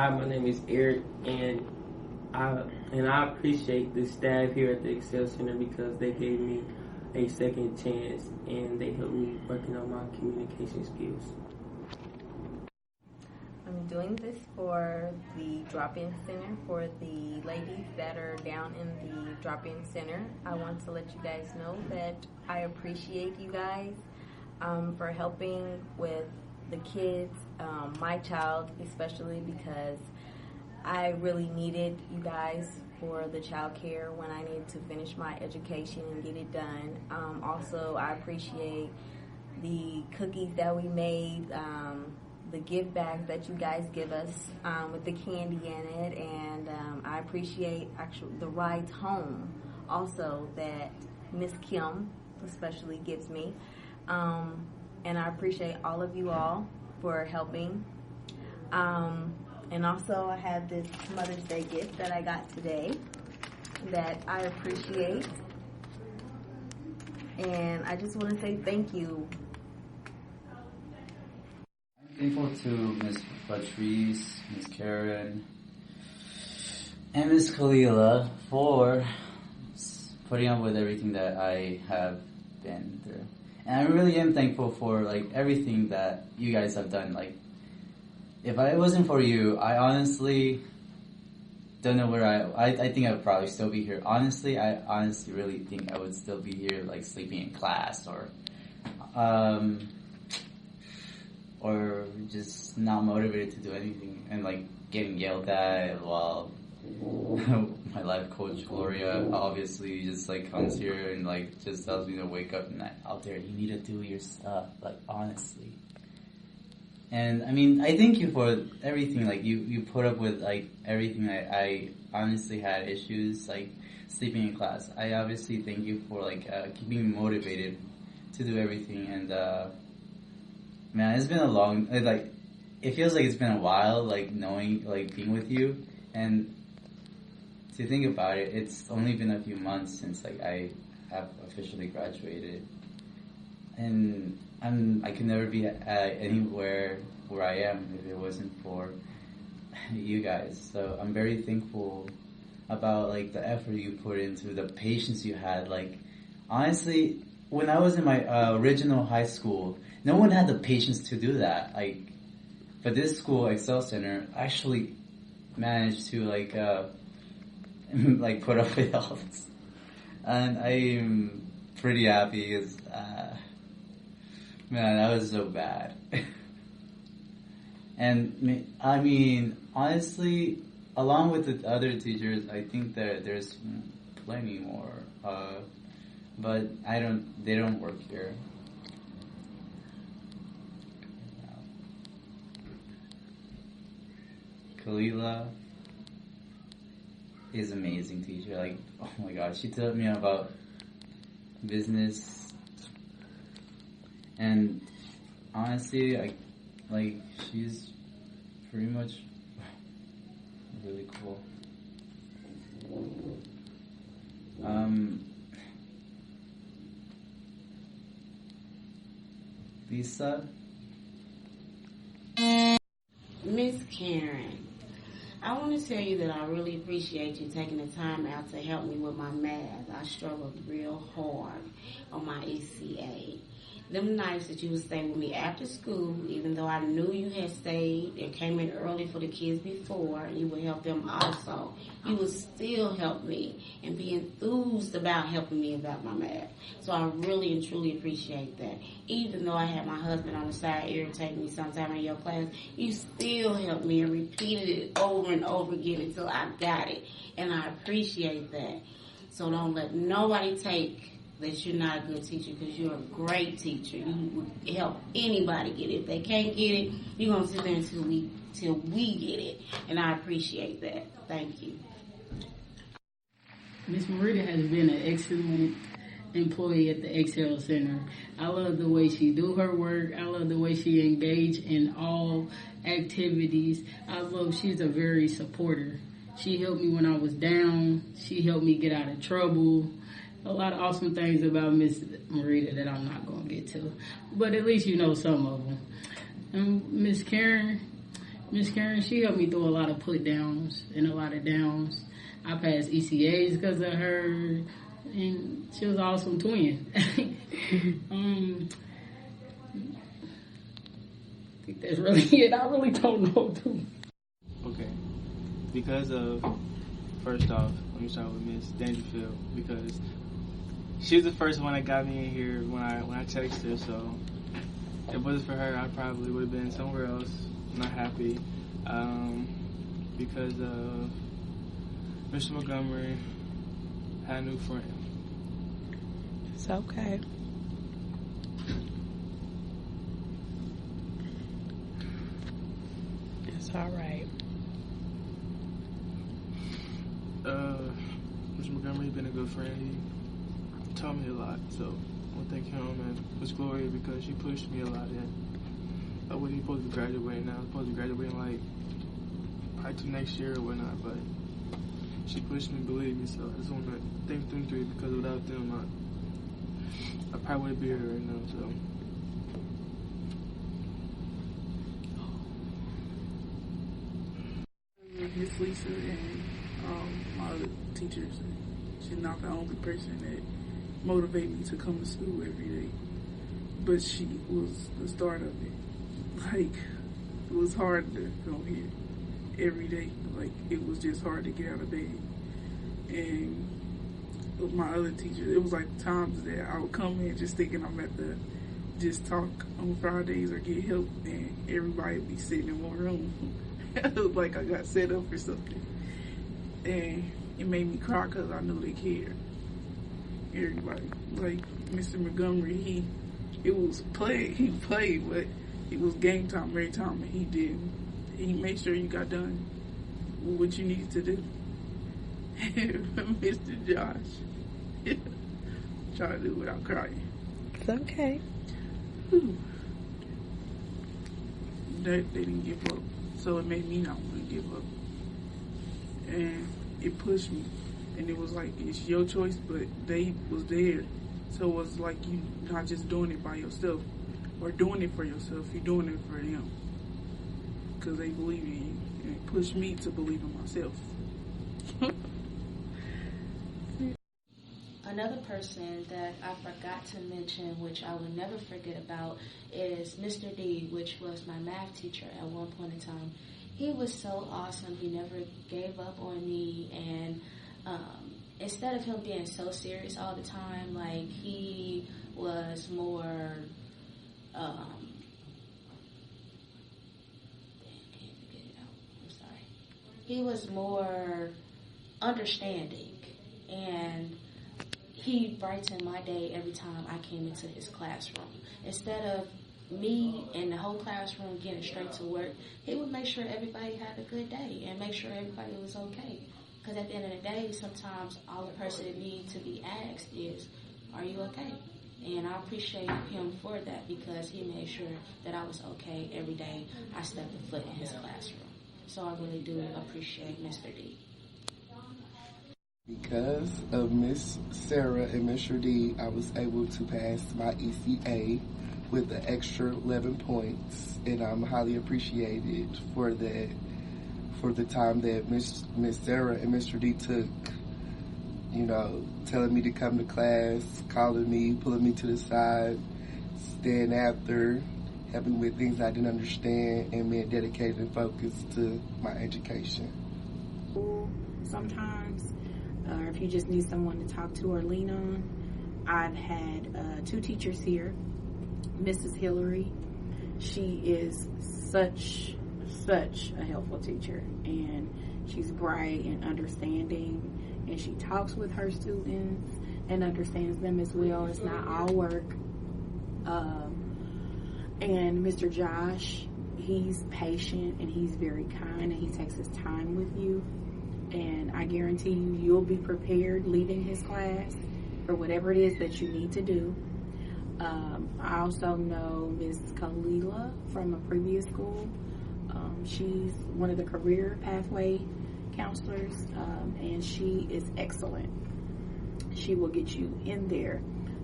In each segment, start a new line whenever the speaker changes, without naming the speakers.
Hi, my name is Eric, and I appreciate the staff here at the Excel Center because they gave me a second chance and they helped me working on my communication skills.
I'm doing this for the drop-in center for the ladies that are down in the drop-in center. I want to let you guys know that I appreciate you guys for helping with the kids, my child especially, because I really needed you guys for the child care when I needed to finish my education and get it done. Also, I appreciate the cookies that we made, the gift bags that you guys give us with the candy in it, and I appreciate actually the rides home also that Miss Kim especially gives me. And I appreciate all of you all for helping. And also I have this Mother's Day gift that I got today that I appreciate. And I just want to say thank you.
I'm thankful to Miss Patrice, Miss Karen, and Miss Kalila for putting up with everything that I have been through. And I really am thankful for everything that you guys have done. If it wasn't for you, I honestly don't know where I think I would probably still be here. Honestly, I honestly really think I would still be here, sleeping in class or just not motivated to do anything and getting yelled at while my life coach Gloria obviously just comes here and just tells me to wake up and out there you need to do your stuff, honestly. And I mean, I thank you for everything. You put up with everything. I honestly had issues sleeping in class. I obviously thank you for keeping me motivated to do everything. And man, it's been a long it feels like it's been a while knowing being with you. And to think about it, it's only been a few months since I have officially graduated. And I could never be anywhere where I am if it wasn't for you guys. So I'm very thankful about the effort you put into the patience you had. Honestly, when I was in my original high school, no one had the patience to do that. But this school, Excel Center, actually managed to put up with all this, and I'm pretty happy because. Man, that was so bad. And I mean, honestly, along with the other teachers, I think that there's plenty more. But they don't work here. Kalila is an amazing teacher. Oh my gosh, she taught me about business. And honestly, she's pretty much really cool. Lisa?
Miss Karen, I want to tell you that I really appreciate you taking the time out to help me with my math. I struggled real hard on my ACA. Them nights that you would stay with me after school, even though I knew you had stayed and came in early for the kids before, and you would help them also, you would still help me and be enthused about helping me about my math. So I really and truly appreciate that. Even though I had my husband on the side irritating me sometime in your class, you still helped me and repeated it over and over again until I got it. And I appreciate that. So don't let nobody take that you're not a good teacher, because you're a great teacher. You would help anybody get it. If they can't get it, you're going to sit there until we get it. And I appreciate that. Thank you.
Miss Marita has been an excellent employee at the Excel Center. I love the way she do her work. I love the way she engage in all activities. She's a very supporter. She helped me when I was down. She helped me get out of trouble. A lot of awesome things about Miss Marita that I'm not going to get to. But at least you know some of them. Miss Karen, Miss Karen, she helped me through a lot of put downs and a lot of downs. I passed ECAs because of her, and she was an awesome twin. I think that's really it. I really don't know too.
Okay, because of, first off, let me start with Miss Dangerfield, because she was the first one that got me in here when I texted her. So if it wasn't for her, I probably would have been somewhere else, not happy. Because of Mr. Montgomery had a new friend.
It's okay. It's all right.
Mr. Montgomery's been a good friend. He taught me a lot, so I want to thank him and Miss Gloria because she pushed me a lot. And I wasn't supposed to graduate now. I was supposed to graduate in like probably till next year or whatnot, but she pushed me, believe me. So I just want to thank them three because without them, I probably wouldn't be here right now. So.
Miss Lisa and my other teachers. She's not the only person that motivated me to come to school every day, but she was the start of it. Like, it was hard to come here every day. Like, it was just hard to get out of bed. And with my other teachers, it was like times that I would come in just thinking I'm at the just talk on Fridays or get help, and everybody would be sitting in one room. It was like I got set up for something. And it made me cry because I knew they cared. Everybody. Like Mr. Montgomery, he played, but it was game time every time, and he didn't. He made sure you got done with what you needed to do. Mr. Josh. Try to do it without crying.
It's okay.
Whew. They didn't give up. So it made me not want to give up. And it pushed me. And it was like, it's your choice, but they was there. So it was like you not just doing it by yourself or doing it for yourself, you're doing it for them. Because they believe in you. And it pushed me to believe in myself.
Another person that I forgot to mention, which I will never forget about, is Mr. D, which was my math teacher at one point in time. He was so awesome. He never gave up on me, and instead of him being so serious all the time, like, he was more he was more understanding, and he brightened my day every time I came into his classroom. Instead of me and the whole classroom getting straight to work, he would make sure everybody had a good day and make sure everybody was okay. Because at the end of the day, sometimes all the person needs to be asked is, are you okay? And I appreciate him for that because he made sure that I was okay every day I stepped a foot in his classroom. So I really do appreciate Mr. D.
Because of Miss Sarah and Mr. D, I was able to pass my ECA with an extra 11 points, and I'm highly appreciated for that, for the time that Miss Sarah and Mr. D took, you know, telling me to come to class, calling me, pulling me to the side, staying after, helping with things I didn't understand, and being dedicated and focused to my education.
Sometimes, or if you just need someone to talk to or lean on, I've had 2 teachers here. Mrs. Hillary, she is such a helpful teacher, and she's bright and understanding, and she talks with her students and understands them as well. It's not all work. And Mr. Josh, he's patient and he's very kind, and he takes his time with you, and I guarantee you'll be prepared leaving his class for whatever it is that you need to do. I also know Miss Kalila from a previous school. She's one of the career pathway counselors, and she is excellent. She will get you in there,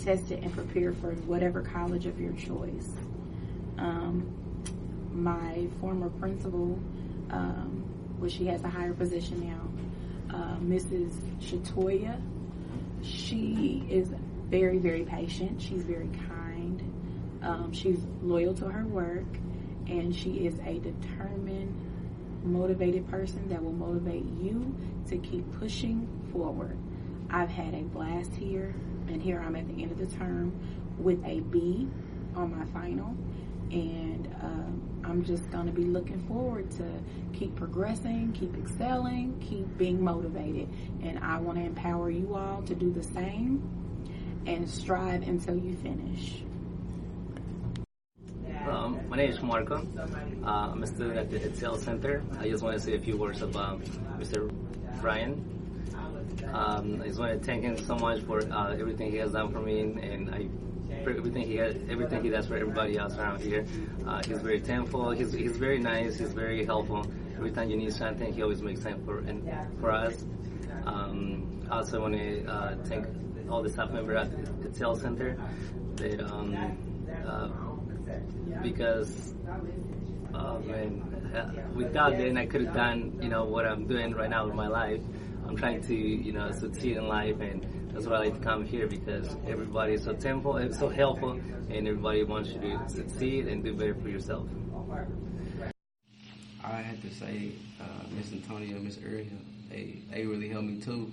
tested and prepared for whatever college of your choice. my former principal, well, she has a higher position now, Mrs. Shatoya. She is very, very patient. She's very kind. She's loyal to her work, and she is a determined, motivated person that will motivate you to keep pushing forward. I've had a blast here, and here I'm at the end of the term with a B on my final, and I'm just going to be looking forward to keep progressing, keep excelling, keep being motivated, and I want to empower you all to do the same and strive until you finish.
My name is Marco. I'm a student at the Excel Center. I just want to say a few words about Mr. Brian. I just want to thank him so much for everything he has done for me, and for everything he does for everybody else around here. He's very thankful. He's very nice. He's very helpful. Every time you need something, he always makes time for us. I also want to thank all the staff members at the Excel Center that because without them I could have done what I'm doing right now with my life. I'm trying to succeed in life, and that's why I like to come here, because everybody is so thankful and so helpful, and everybody wants you to succeed and do better for yourself.
I had to say Miss Antonia, Miss Uriel, they really helped me too,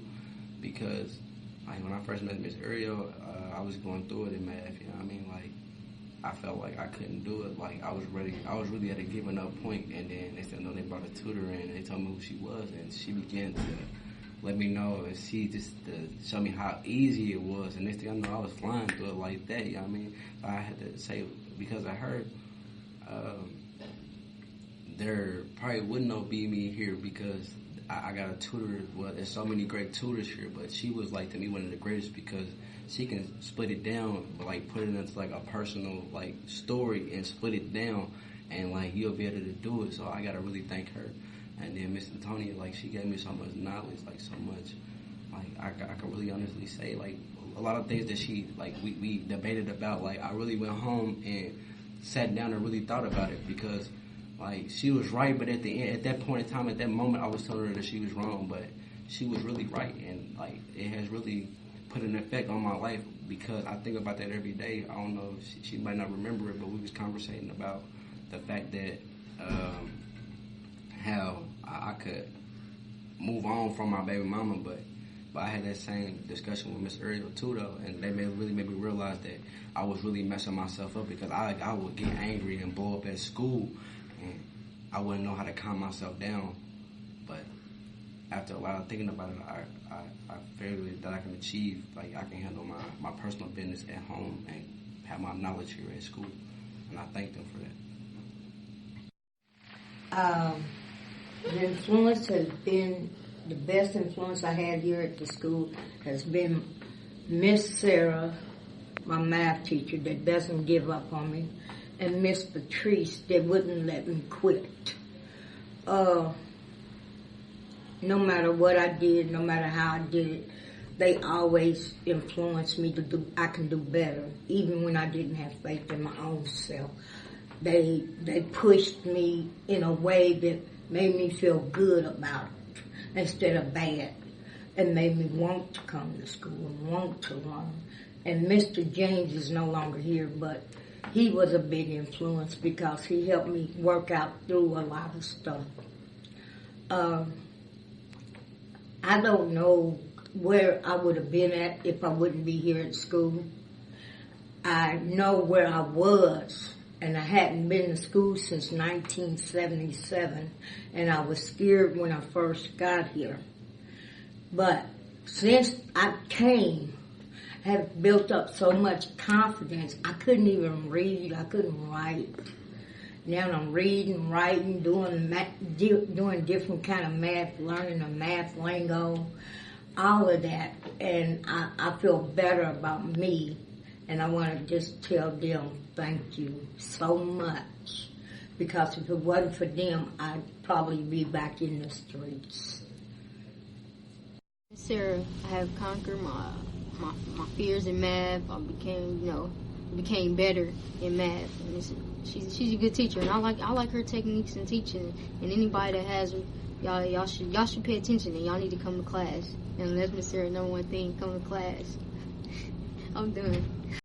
because when I first met Miss Uriel, I was going through it in math, you know what I mean? I felt like I couldn't do it. I was really at a giving up point, and then they said no, they brought a tutor in, and they told me who she was, and she began to let me know and see, just to show me how easy it was. And next thing I know, I was flying through it like that, you know what I mean? So I had to say, because of her, there probably wouldn't be me here, because I got a tutor. Well, there's so many great tutors here, but she was to me one of the greatest, because she can split it down, but put it into a personal story and split it down, and you'll be able to do it. So I gotta really thank her. And then Miss Antonia, she gave me so much knowledge, so much. I can really honestly say, a lot of things that she, we debated about. I really went home and sat down and really thought about it, because she was right, but at the end, at that point in time, at that moment, I was telling her that she was wrong, but she was really right, and it has really put an effect on my life, because I think about that every day. I don't know, she might not remember it, but we was conversating about the fact that how I could move on from my baby mama, but I had that same discussion with Miss Uriel too, though, and they really made me realize that I was really messing myself up, because I would get angry and blow up at school, and I wouldn't know how to calm myself down. But after a lot of thinking about it, I figured that I can achieve, I can handle my personal business at home and have my knowledge here at school, and I thank them for that.
The influence has been, the best influence I had here at the school has been Miss Sarah, my math teacher, that doesn't give up on me, and Miss Patrice, that wouldn't let me quit. No matter what I did, no matter how I did it, they always influenced me to do, I can do better, even when I didn't have faith in my own self. They pushed me in a way that made me feel good about it instead of bad, and made me want to come to school and want to learn. And Mr. James is no longer here, but he was a big influence, because he helped me work out through a lot of stuff. I don't know where I would have been at if I wouldn't be here at school. I know where I was, and I hadn't been to school since 1977, and I was scared when I first got here. But since I came, I have built up so much confidence. I couldn't even read, I couldn't write. Now I'm reading, writing, doing different kind of math, learning the math lingo, all of that, and I feel better about me. And I want to just tell them thank you so much, because if it wasn't for them, I'd probably be back in the streets.
Sarah, I have conquered my fears in math. I became, became better in math. And she's a good teacher, and I like her techniques in teaching. And anybody that has her, y'all should pay attention, and y'all need to come to class. And that's Miss Sarah's number one thing: come to class. I'm done.